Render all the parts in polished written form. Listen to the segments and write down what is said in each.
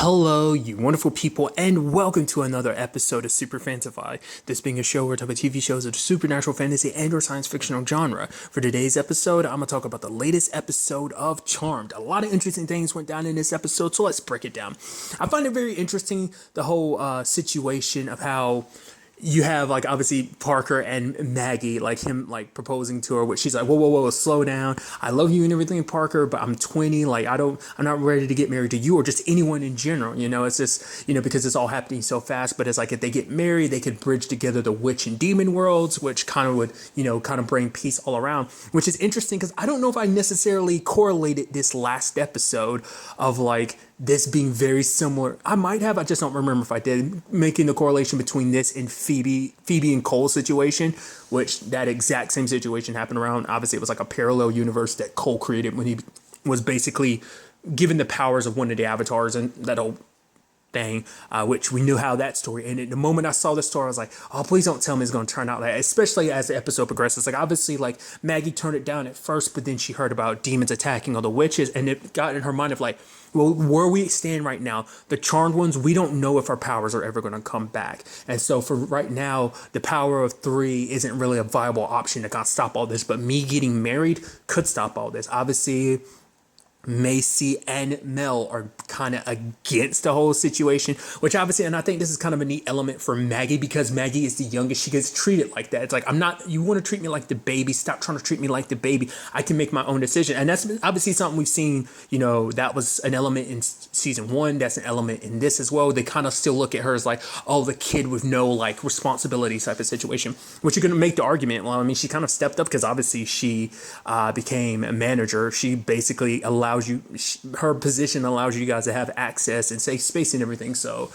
Hello, you wonderful people, and welcome to another episode of Super-Fanta-Fi. This being a show where we talk about TV shows of the supernatural, fantasy, and or science fictional genre. For today's episode, I'm going to talk about the latest episode of Charmed. A lot of interesting things went down in this episode, so let's break it down. I find it very interesting, the whole situation of how you have like obviously Parker and Maggie, like him like proposing to her, which she's like, whoa, slow down. I love you and everything, Parker, but I'm 20. Like I'm not ready to get married to you or just anyone in general. It's just, because it's all happening so fast. But it's like if they get married, they could bridge together the witch and demon worlds, which kind of would, kind of bring peace all around, which is interesting because I don't know if I necessarily correlated this last episode of like this being very similar. I might have, I just don't remember if I did, making the correlation between this and Phoebe and Cole's situation, which that exact same situation happened around. Obviously, it was like a parallel universe that Cole created when he was basically given the powers of one of the avatars and that whole thing, which we knew how that story ended. The moment I saw the story, I was like, oh, please don't tell me it's going to turn out like that, especially as the episode progresses. Like, obviously, like, Maggie turned it down at first, but then she heard about demons attacking all the witches, and it got in her mind of like, well, where we stand right now, the charmed ones, we don't know if our powers are ever going to come back. And so for right now, the power of 3 isn't really a viable option to kind of stop all this, but me getting married could stop all this. Obviously, Macy and Mel are kind of against the whole situation, which obviously, and I think this is kind of a neat element for Maggie because Maggie is the youngest. She gets treated like that. It's like, you want to treat me like the baby. Stop trying to treat me like the baby. I can make my own decision. And that's obviously something we've seen, that was an element in season 1. That's an element in this as well. They kind of still look at her as like, oh, the kid with no like responsibility type of situation, which you're going to make the argument. Well, I mean, she kind of stepped up because obviously she became a manager. She basically allowed her position allows you guys to have access and safe space and everything. So,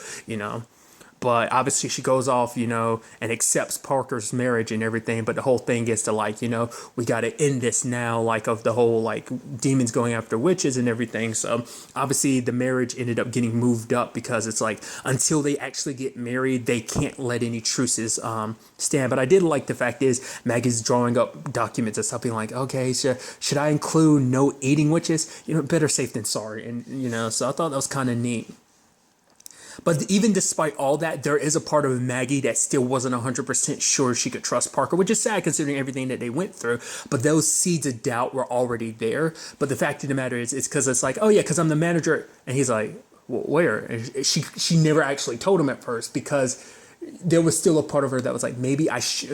but obviously she goes off, and accepts Parker's marriage and everything. But the whole thing gets to like, we got to end this now, like of the whole like demons going after witches and everything. So obviously the marriage ended up getting moved up because it's like until they actually get married, they can't let any truces stand. But I did like the fact is Maggie's drawing up documents or something like, okay, should I include no eating witches? Better safe than sorry. And, so I thought that was kind of neat. But even despite all that, there is a part of Maggie that still wasn't 100% sure she could trust Parker, which is sad considering everything that they went through. But those seeds of doubt were already there. But the fact of the matter is, it's because it's like, oh yeah, because I'm the manager. And he's like, well, where? And she never actually told him at first because there was still a part of her that was like, maybe I should,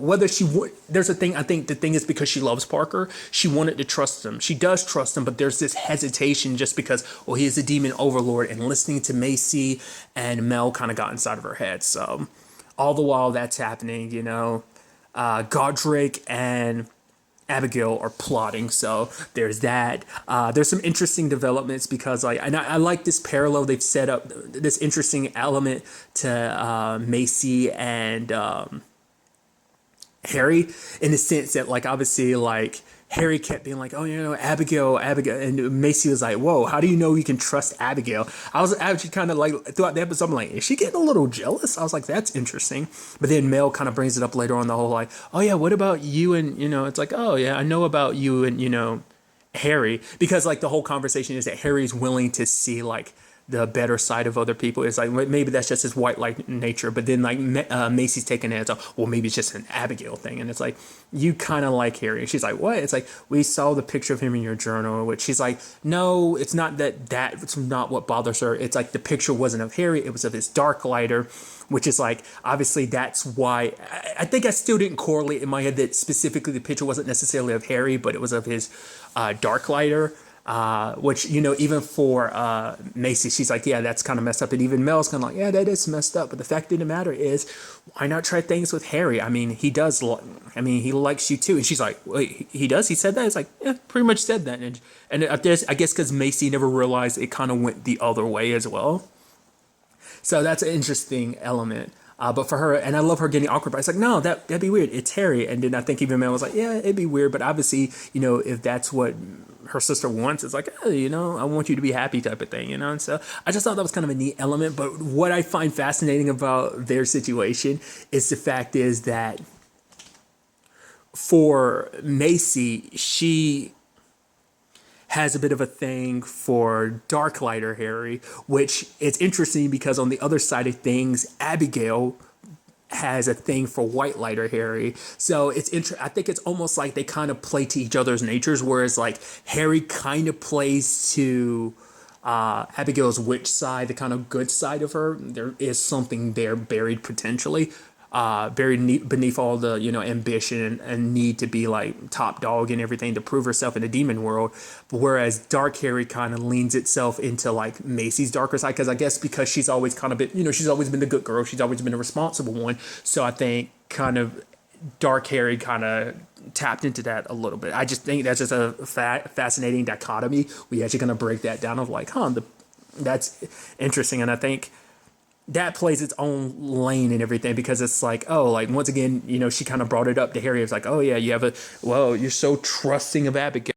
whether she would, there's a thing, I think the thing is because she loves Parker, she wanted to trust him. She does trust him, but there's this hesitation just because, well, he is a demon overlord, and listening to Macy and Mel kind of got inside of her head. So all the while that's happening, Godric and Abigail are plotting, so there's that. There's some interesting developments because I like this parallel they've set up, this interesting element to Macy and Harry, in the sense that like obviously like Harry kept being like, oh, Abigail, and Macy was like, whoa, how do you know you can trust Abigail? I was actually kind of like, throughout the episode, I'm like, is she getting a little jealous? I was like, that's interesting. But then Mel kind of brings it up later on, the whole like, oh yeah, what about you? And, it's like, oh yeah, I know about you and, Harry, because like the whole conversation is that Harry's willing to see like the better side of other people. It's like maybe that's just his white like nature, but then like Macy's taking it as well, maybe it's just an Abigail thing. And it's like, you kind of like Harry. And she's like, what? It's like, we saw the picture of him in your journal, which she's like, no, it's not that's not what bothers her. It's like the picture wasn't of Harry, it was of his dark lighter, which is like, obviously that's why I think I still didn't correlate in my head that specifically the picture wasn't necessarily of Harry, but it was of his dark lighter. Which, even for Macy, she's like, yeah, that's kind of messed up. And even Mel's kind of like, yeah, that is messed up. But the fact of the matter is, why not try things with Harry? I mean, he does. He likes you too. And she's like, wait, he does? He said that? It's like, yeah, pretty much said that. And I guess because Macy never realized it kind of went the other way as well. So that's an interesting element. But for her, and I love her getting awkward, but it's like, no, that'd be weird. It's Harry. And then I think even Mel was like, yeah, it'd be weird. But obviously, if that's what her sister wants, it's like, oh, I want you to be happy type of thing, And so I just thought that was kind of a neat element. But what I find fascinating about their situation is the fact is that for Macy, she has a bit of a thing for Darklighter Harry, which is interesting because on the other side of things, Abigail has a thing for White Lighter Harry. So I think it's almost like they kind of play to each other's natures, whereas like Harry kind of plays to Abigail's witch side, the kind of good side of her. There is something there buried potentially, buried beneath all the ambition and need to be like top dog and everything to prove herself in the demon world. Whereas Dark Harry kind of leans itself into like Macy's darker side, because I guess because she's always kind of been, she's always been the good girl, she's always been the responsible one. So I think kind of Dark Harry kind of tapped into that a little bit. I just think that's just a fascinating dichotomy. We actually going to break that down of like, that's interesting. And I think that plays its own lane and everything, because it's like, oh, like once again, she kind of brought it up to Harry. It's like, oh yeah, you're so trusting of Abigail.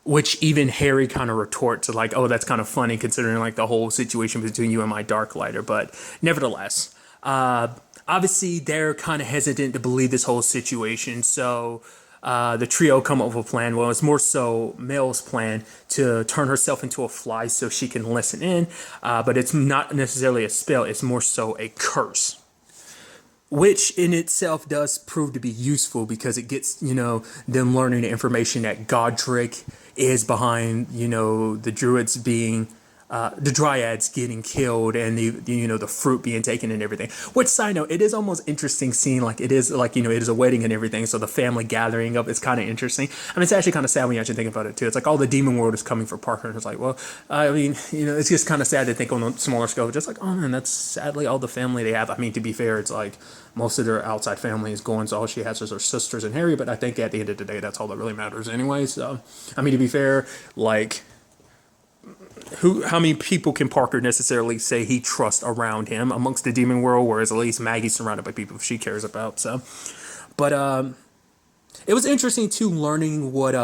Which even Harry kind of retorts like, oh, that's kind of funny considering like the whole situation between you and my Dark Lighter. But nevertheless, obviously they're kind of hesitant to believe this whole situation. So the trio come up with a plan. Well, it's more so Mel's plan to turn herself into a fly so she can listen in. But it's not necessarily a spell. It's more so a curse, which in itself does prove to be useful because it gets, them learning the information that Godric is behind, the druids being, the dryads getting killed and the fruit being taken and everything. Which, side note, it is almost interesting seeing like it is like, it is a wedding and everything. So the family gathering up is kind of interesting. I mean, it's actually kind of sad when you actually think about it too. It's like all the demon world is coming for Parker, and it's like, well, I mean, it's just kind of sad to think on a smaller scale. Just like, oh man, that's sadly all the family they have. I mean, to be fair, it's like most of their outside family is going, so all she has is her sisters and Harry. But I think at the end of the day, that's all that really matters anyway. So, I mean, to be fair, like, how many people can Parker necessarily say he trusts around him amongst the demon world, whereas at least Maggie's surrounded by people she cares about. So, but it was interesting too learning what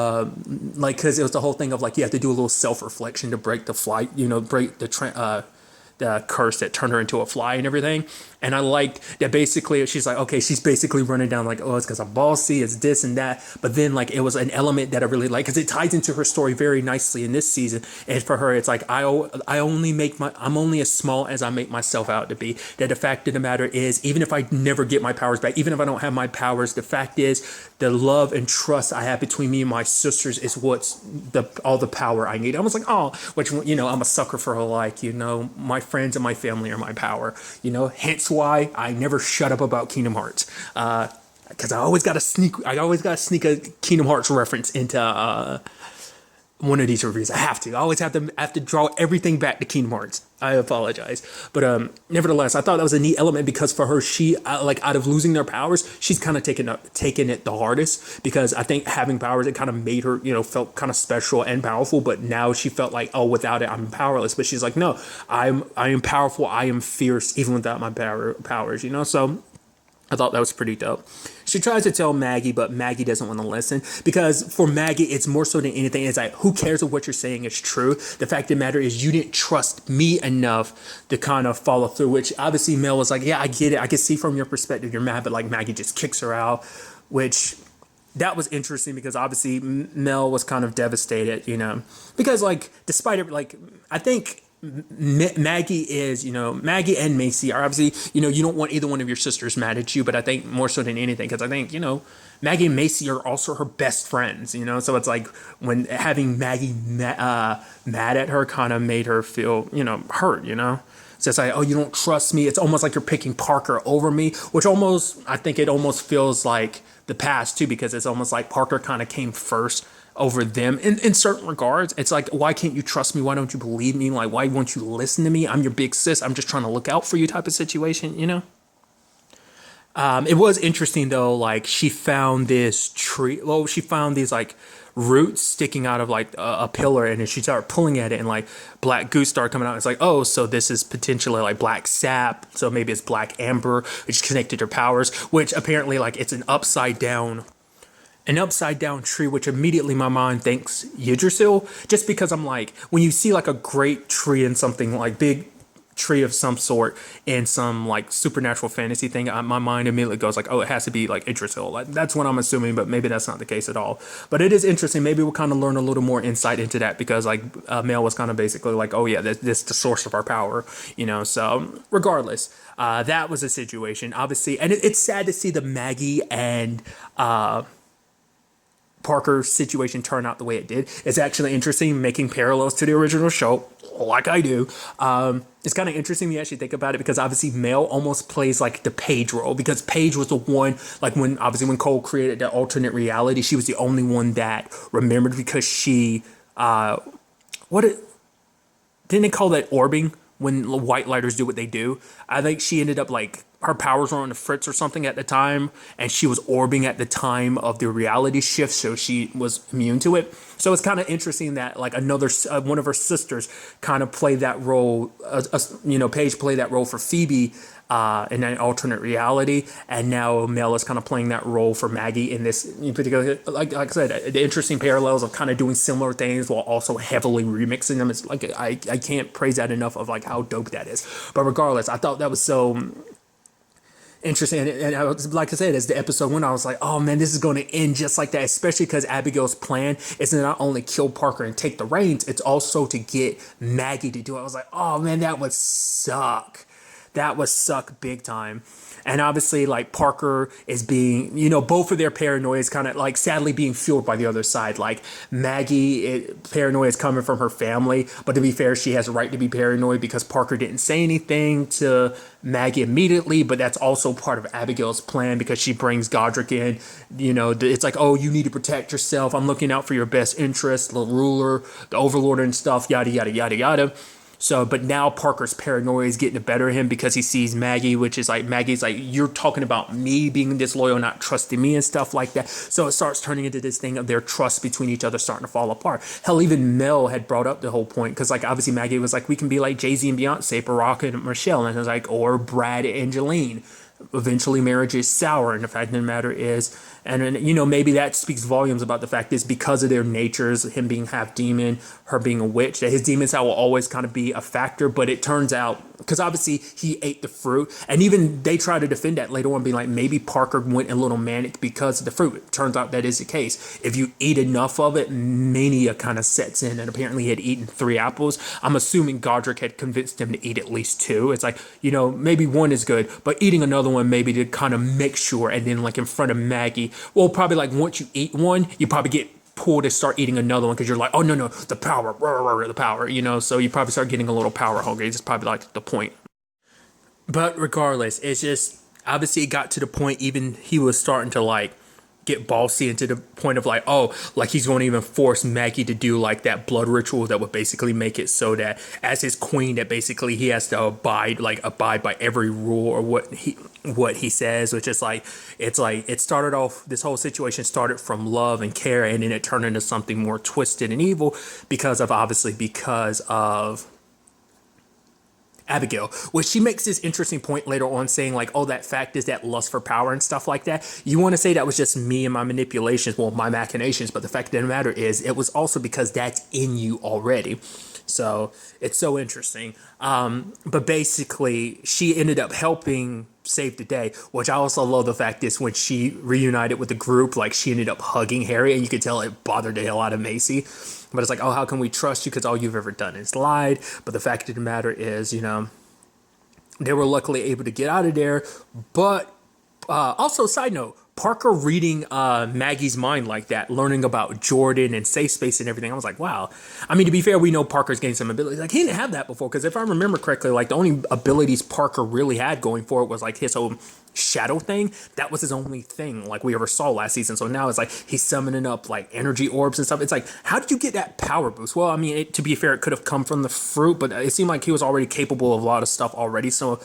like, because it was the whole thing of like you have to do a little self-reflection to break the flight, break the curse that turned her into a fly and everything. And I liked that basically she's like, okay, she's basically running down like, oh, it's because I'm bossy, it's this and that. But then like it was an element that I really like because it ties into her story very nicely in this season. And for her, it's like, I'm only as small as I make myself out to be. That the fact of the matter is, even if I never get my powers back, even if I don't have my powers, the fact is the love and trust I have between me and my sisters is what's all the power I need. I was like, oh, which, I'm a sucker for like, my friends and my family are my power, hence why I never shut up about Kingdom Hearts. Because I always got to sneak a Kingdom Hearts reference into one of these reviews. I always have to draw everything back to Kingdom Hearts. I apologize, but nevertheless, I thought that was a neat element because for her, she like out of losing their powers, she's kind of taken it the hardest because I think having powers, it kind of made her felt kind of special and powerful. But now she felt like, oh, without it, I'm powerless. But she's like, no, I am powerful. I am fierce even without my powers. So I thought that was pretty dope. She tries to tell Maggie, but Maggie doesn't want to listen because for Maggie, it's more so than anything. It's like, who cares if what you're saying is true? The fact of the matter is you didn't trust me enough to kind of follow through, which obviously Mel was like, yeah, I get it. I can see from your perspective you're mad, but like Maggie just kicks her out, which that was interesting because obviously Mel was kind of devastated, because like despite it, like I think Maggie is, Maggie and Macy are obviously, you don't want either one of your sisters mad at you, but I think more so than anything, because I think, Maggie and Macy are also her best friends, so it's like when having Maggie mad at her kind of made her feel, hurt, So it's like, oh, you don't trust me. It's almost like you're picking Parker over me, which I think it almost feels like the past too, because it's almost like Parker kind of came first over them in certain regards. It's like, why can't you trust me? Why don't you believe me? Like, why won't you listen to me? I'm your big sis. I'm just trying to look out for you type of situation, It was interesting though, like she found this tree. Well, she found these like roots sticking out of like a pillar, and then she started pulling at it, and like black goose started coming out. It's like, oh, so this is potentially like black sap. So maybe it's black amber, which is connected to her powers, which apparently like it's an upside down tree, which immediately my mind thinks Yggdrasil, just because I'm like, when you see like a great tree and something like big tree of some sort in some like supernatural fantasy thing, my mind immediately goes like, oh, it has to be like Idris Elba. Like, that's what I'm assuming, but maybe that's not the case at all. But it is interesting. Maybe we'll kind of learn a little more insight into that because like Mel was kind of basically like, oh yeah, this is the source of our power, you know. So regardless, that was a situation, obviously, and it's sad to see the Maggie and Parker situation turn out the way it did. It's actually interesting making parallels to the original show, like I do. It's kind of interesting when you actually think about it because obviously Mel almost plays like the Paige role because Paige was the one, like when Cole created that alternate reality, she was the only one that remembered because she, didn't they call that orbing when white lighters do what they do? I think she ended up like her powers were on the fritz or something at the time, and she was orbing at the time of the reality shift, so she was immune to it. So it's kind of interesting that like another one of her sisters kind of played that role. Paige played that role for Phoebe in an alternate reality, and now Mel is kind of playing that role for Maggie in this in particular. Like I said, the interesting parallels of kind of doing similar things while also heavily remixing them. It's like I can't praise that enough of like how dope that is. But regardless, I thought that was so interesting, and I was, like I said, as the episode went, I was like, oh man, this is going to end just like that, especially because Abigail's plan is to not only kill Parker and take the reins, it's also to get Maggie to do it. I was like, oh man, that would suck. That would suck big time. And obviously, like, Parker is being, both of their paranoia is kind of, like, sadly being fueled by the other side. Like, paranoia is coming from her family. But to be fair, she has a right to be paranoid because Parker didn't say anything to Maggie immediately. But that's also part of Abigail's plan because she brings Godric in. It's like, oh, you need to protect yourself. I'm looking out for your best interest, the ruler, the overlord and stuff, yada, yada, yada, yada. So, but now Parker's paranoia is getting the better of him because he sees Maggie, which is like, Maggie's like, you're talking about me being disloyal, not trusting me and stuff like that. So it starts turning into this thing of their trust between each other starting to fall apart. Hell, even Mel had brought up the whole point because like, obviously Maggie was like, we can be like Jay-Z and Beyonce, Barack and Michelle. And it was like, or Brad and Angeline. Eventually marriage is sour, and the fact of the matter is, and maybe that speaks volumes about the fact is because of their natures, him being half demon, her being a witch, that his demon side will always kind of be a factor. But it turns out, because obviously he ate the fruit, and even they try to defend that later on, being like, maybe Parker went a little manic because of the fruit. It turns out that is the case. If you eat enough of it, mania kind of sets in, and apparently he had eaten 3 apples. I'm assuming Godric had convinced him to eat at least 2. It's like, maybe 1 is good, but eating another one maybe to kind of make sure, and then like in front of Maggie, well, probably like once you eat one, you probably get pulled to start eating another one because you're like, oh no, the power, the power, so you probably start getting a little power hungry. It's probably like the point. But regardless, it's just obviously it got to the point even he was starting to like get ballsy and to the point of like, oh, like he's going to even force Maggie to do like that blood ritual that would basically make it so that as his queen that basically he has to abide by every rule or what he says, which is like, it's like it started off, this whole situation started from love and care, and then it turned into something more twisted and evil because of Abigail, which she makes this interesting point later on saying like, oh, that fact is that lust for power and stuff like that. You want to say that was just me and my manipulations, well, my machinations, but the fact of the matter is it was also because that's in you already. So it's so interesting. But basically she ended up helping save the day, which I also love the fact is when she reunited with the group, like she ended up hugging Harry and you could tell it bothered the hell out of Macy. But it's like, oh, how can we trust you? Because all you've ever done is lied. But the fact of the matter is, they were luckily able to get out of there. But also, side note, Parker reading Maggie's mind like that, learning about Jordan and safe space and everything. I was like, wow. I mean, to be fair, we know Parker's gained some abilities. Like, he didn't have that before. Because if I remember correctly, like, the only abilities Parker really had going for it was, like, his own shadow thing. That was his only thing, like, we ever saw last season. So now it's like he's summoning up, like, energy orbs and stuff. It's like, how did you get that power boost? Well, I mean, to be fair, it could have come from the fruit. But it seemed like he was already capable of a lot of stuff already. So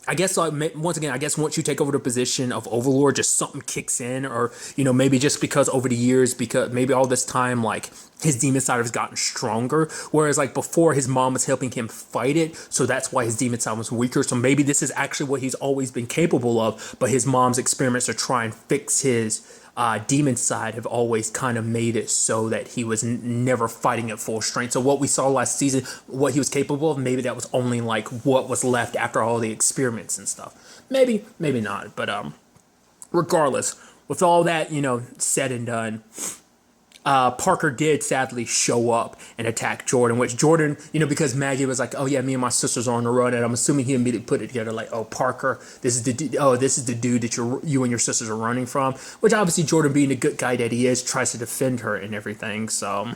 I guess once again, once you take over the position of Overlord, just something kicks in, or maybe just because over the years, because maybe all this time, like his demon side has gotten stronger, whereas like before his mom was helping him fight it, so that's why his demon side was weaker. So maybe this is actually what he's always been capable of, but his mom's experiments to try and fix his demon side have always kind of made it so that he was never fighting at full strength. So what we saw last season, what he was capable of, maybe that was only like what was left after all the experiments and stuff. Maybe not. But regardless, with all that, said and done, Parker did sadly show up and attack Jordan, which Jordan, because Maggie was like, oh yeah, me and my sisters are on the run, and I'm assuming he immediately put it together like, oh, Parker, this is the dude that you and your sisters are running from, which obviously Jordan, being the good guy that he is, tries to defend her and everything. So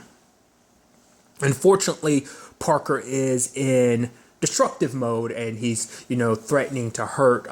unfortunately, Parker is in destructive mode, and he's, threatening to hurt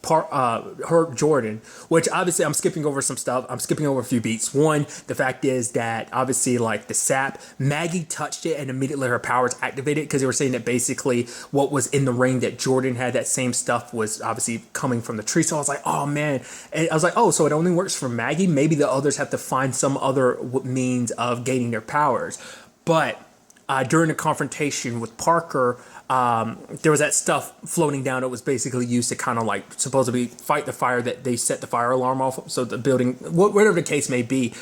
hurt Jordan, which obviously I'm skipping over some stuff. I'm skipping over a few beats. One, the fact is that obviously like the sap, Maggie touched it and immediately her powers activated, because they were saying that basically what was in the ring that Jordan had, that same stuff was obviously coming from the tree. So I was like, oh man. And I was like, oh, so it only works for Maggie? Maybe the others have to find some other means of gaining their powers. But during the confrontation with Parker, there was that stuff floating down. It was basically used to kind of like supposedly fight the fire that they set the fire alarm off. So the building, whatever the case may be,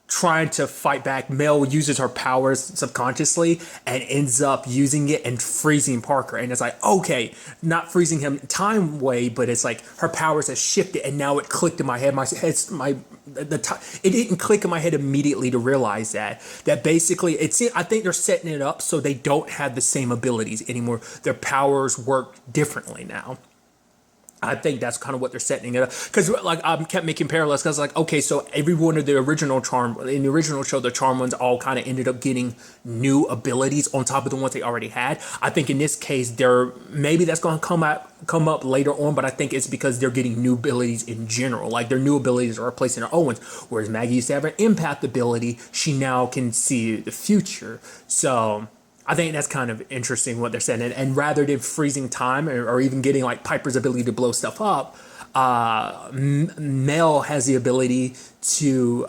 trying to fight back, Mel uses her powers subconsciously and ends up using it and freezing Parker. And it's like, okay, not freezing him time way, but it's like her powers have shifted, and now it clicked in my head. It didn't click in my head immediately to realize that basically I think they're setting it up so they don't have the same abilities anymore. Their powers work differently now. I think that's kind of what they're setting it up, because like I kept making parallels, because like, okay, so every one of the original in the original show, the charm ones all kind of ended up getting new abilities on top of the ones they already had. I think in this case, maybe that's going to come up later on, but I think it's because they're getting new abilities in general. Like their new abilities are replacing their old ones. Whereas Maggie used to have an empath ability, she now can see the future. So I think that's kind of interesting what they're saying. And rather than freezing time or even getting like Piper's ability to blow stuff up, Mel has the ability to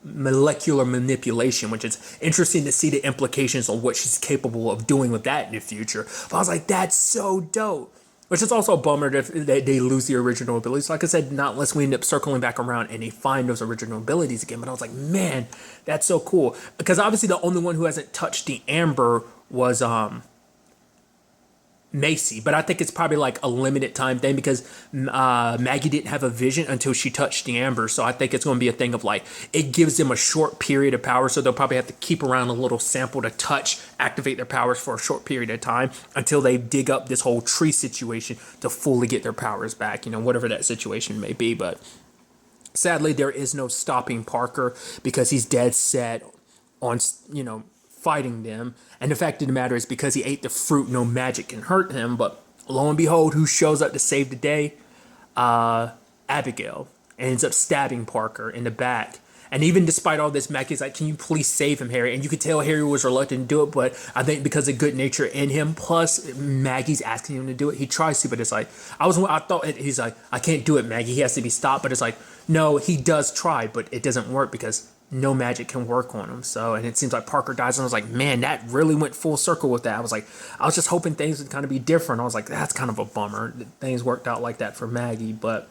molecular manipulation, which is interesting to see the implications on what she's capable of doing with that in the future. But I was like, that's so dope. Which is also a bummer if they lose the original abilities. Like I said, not unless we end up circling back around and they find those original abilities again. But I was like, man, that's so cool. Because obviously the only one who hasn't touched the amber was Macy, but I think it's probably like a limited time thing, because Maggie didn't have a vision until she touched the amber. So I think it's going to be a thing of like, it gives them a short period of power. So they'll probably have to keep around a little sample to activate their powers for a short period of time until they dig up this whole tree situation to fully get their powers back, whatever that situation may be. But sadly, there is no stopping Parker, because he's dead set on, fighting them. And the fact of the matter is, because he ate the fruit, no magic can hurt him. But lo and behold, who shows up to save the day? Abigail. And ends up stabbing Parker in the back. And even despite all this, Maggie's like, can you please save him, Harry? And you could tell Harry was reluctant to do it, but I think because of good nature in him, plus Maggie's asking him to do it, he tries to, but it's like, I thought he's like, I can't do it, Maggie. He has to be stopped. But it's like, no, he does try, but it doesn't work because no magic can work on him. So, and it seems like Parker dies, and I was like, man, that really went full circle with that. I was just hoping things would kind of be different. I was like, that's kind of a bummer that things worked out like that for Maggie. But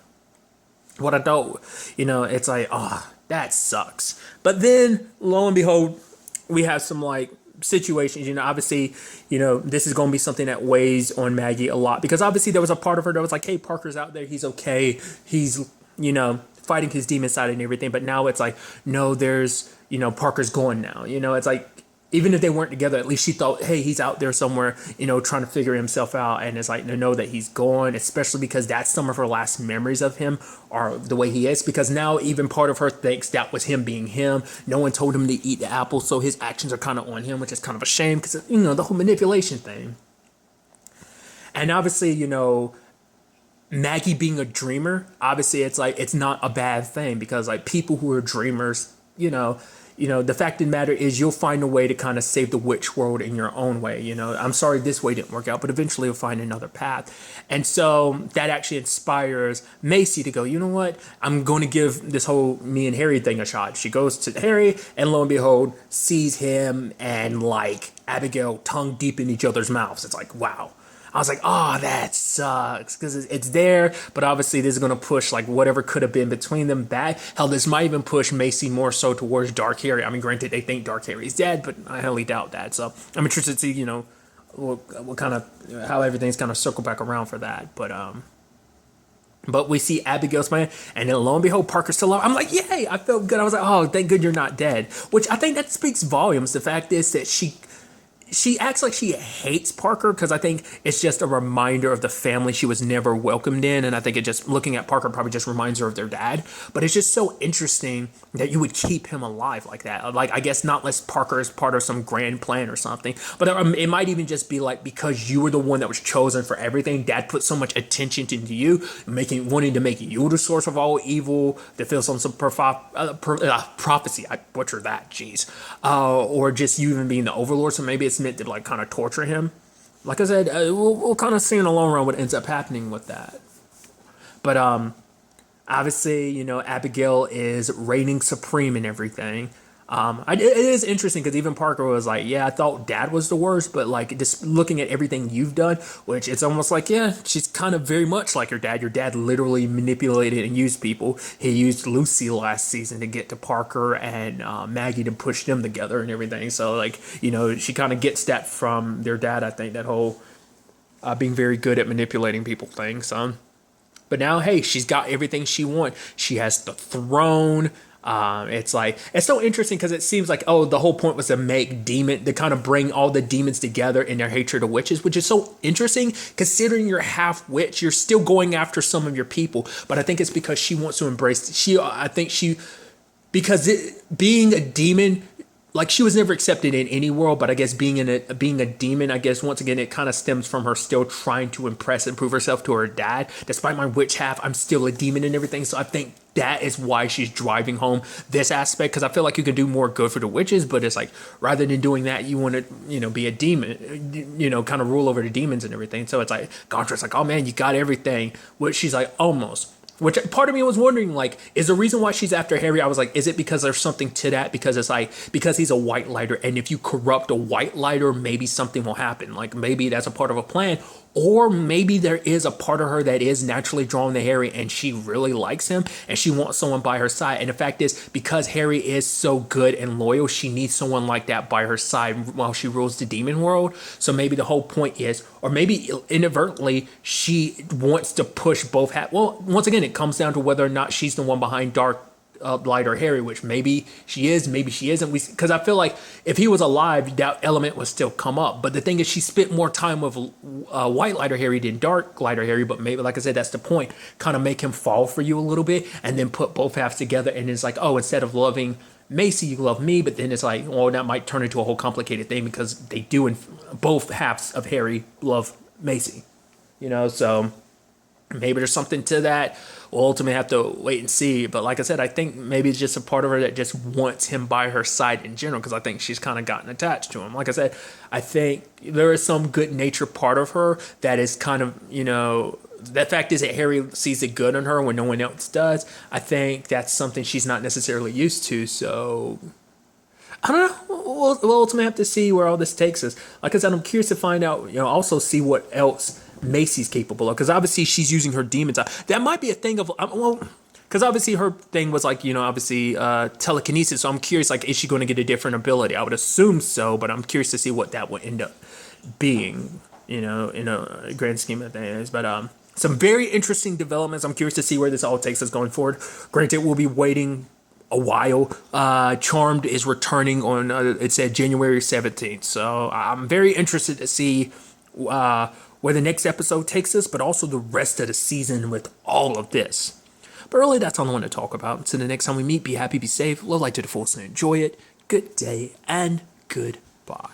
what I don't, it's like, oh, that sucks. But then, lo and behold, we have some like situations, obviously, this is going to be something that weighs on Maggie a lot, because obviously there was a part of her that was like, hey, Parker's out there, he's okay, he's, fighting his demon side and everything. But now it's like, no, there's, Parker's gone now. It's like, even if they weren't together, at least she thought, hey, he's out there somewhere, trying to figure himself out. And it's like, to know that he's gone, especially because that's some of her last memories of him, are the way he is. Because now even part of her thinks that was him being him. No one told him to eat the apple, so his actions are kind of on him, which is kind of a shame, because, the whole manipulation thing. And obviously, Maggie being a dreamer, obviously it's like, it's not a bad thing, because like people who are dreamers, the fact of the matter is, you'll find a way to kind of save the witch world in your own way. I'm sorry this way didn't work out, but eventually you'll find another path. And so that actually inspires Macy to go, you know what? I'm going to give this whole me and Harry thing a shot. She goes to Harry, and lo and behold, sees him and like Abigail tongue deep in each other's mouths. It's like, wow. I was like, oh, that sucks because it's there, but obviously this is gonna push like whatever could have been between them back. Hell, this might even push Macy more so towards Dark Harry. I mean, granted, they think Dark Harry's dead, but I highly doubt that. So I'm interested to see, what kind of how everything's kind of circle back around for that. But we see Abigail's plan, and then lo and behold, Parker's still alive. I'm like, yay! I felt good. I was like, oh, thank good you're not dead. Which I think that speaks volumes. The fact is that she acts like she hates Parker because I think it's just a reminder of the family she was never welcomed in. And I think it just, looking at Parker probably just reminds her of their dad. But it's just so interesting that you would keep him alive like that. Like, I guess not unless Parker is part of some grand plan or something. But it might even just be like, because you were the one that was chosen for everything, dad put so much attention into you, wanting to make you the source of all evil, to feel some prophecy. I butchered that, jeez. Or just you even being the overlord. So maybe it's meant to like kind of torture him. Like I said, we'll kind of see in the long run what ends up happening with that. But obviously, Abigail is reigning supreme in everything. It is interesting because even Parker was like, yeah, I thought dad was the worst, but like just looking at everything you've done, which it's almost like, yeah, she's kind of very much like your dad. Your dad literally manipulated and used people. He used Lucy last season to get to Parker and Maggie to push them together and everything. So like, she kind of gets that from their dad. I think that whole being very good at manipulating people thing. So, but now, hey, she's got everything she wants. She has the throne. It's so interesting because it seems like, the whole point was to kind of bring all the demons together in their hatred of witches, which is so interesting considering you're half witch, you're still going after some of your people. But I think it's because she wants to embrace, being a demon, like she was never accepted in any world, but I guess being a demon, I guess once again, it kind of stems from her still trying to impress and prove herself to her dad. Despite my witch half, I'm still a demon and everything. So I think that is why she's driving home this aspect, because I feel like you can do more good for the witches, but it's like, rather than doing that, you want to, be a demon, kind of rule over the demons and everything. So it's like, Gontra's like, oh man, you got everything. Which she's like, almost. Which part of me was wondering, like, is the reason why she's after Harry? I was like, is it because there's something to that? Because it's like, because he's a white lighter, and if you corrupt a white lighter, maybe something will happen. Like, maybe that's a part of a plan. Or maybe there is a part of her that is naturally drawn to Harry and she really likes him and she wants someone by her side. And the fact is, because Harry is so good and loyal, she needs someone like that by her side while she rules the demon world. So maybe the whole point is, or maybe inadvertently, she wants to push both. Well, once again, it comes down to whether or not she's the one behind Dark Light or Harry, which maybe she is, maybe she isn't. Because I feel like if he was alive, that element would still come up. But the thing is, she spent more time with White Lighter Harry than Dark Lighter Harry. But maybe, like I said, that's the point. Kind of make him fall for you a little bit, and then put both halves together. And it's like, oh, instead of loving Macy, you love me. But then it's like, well, that might turn into a whole complicated thing because they do, and both halves of Harry love Macy. So maybe there's something to that. We'll ultimately have to wait and see. But like I said, I think maybe it's just a part of her that just wants him by her side in general, because I think she's kind of gotten attached to him. Like I said, I think there is some good nature part of her that is kind of, that fact is that Harry sees the good in her when no one else does. I think that's something she's not necessarily used to. So I don't know. We'll ultimately have to see where all this takes us. Like I said, I'm curious to find out, also see what else Macy's capable of, because obviously she's using her demons. That might be a thing of, because obviously her thing was like, obviously telekinesis. So I'm curious, like, is she going to get a different ability? I would assume so, but I'm curious to see what that would end up being, in a grand scheme of things. But some very interesting developments. I'm curious to see where this all takes us going forward. Granted, we'll be waiting a while. Charmed is returning on, it said January 17th. So I'm very interested to see where the next episode takes us, but also the rest of the season with all of this. But really, that's all I want to talk about. Until the next time we meet, be happy, be safe, live life to the fullest, and enjoy it. Good day and goodbye.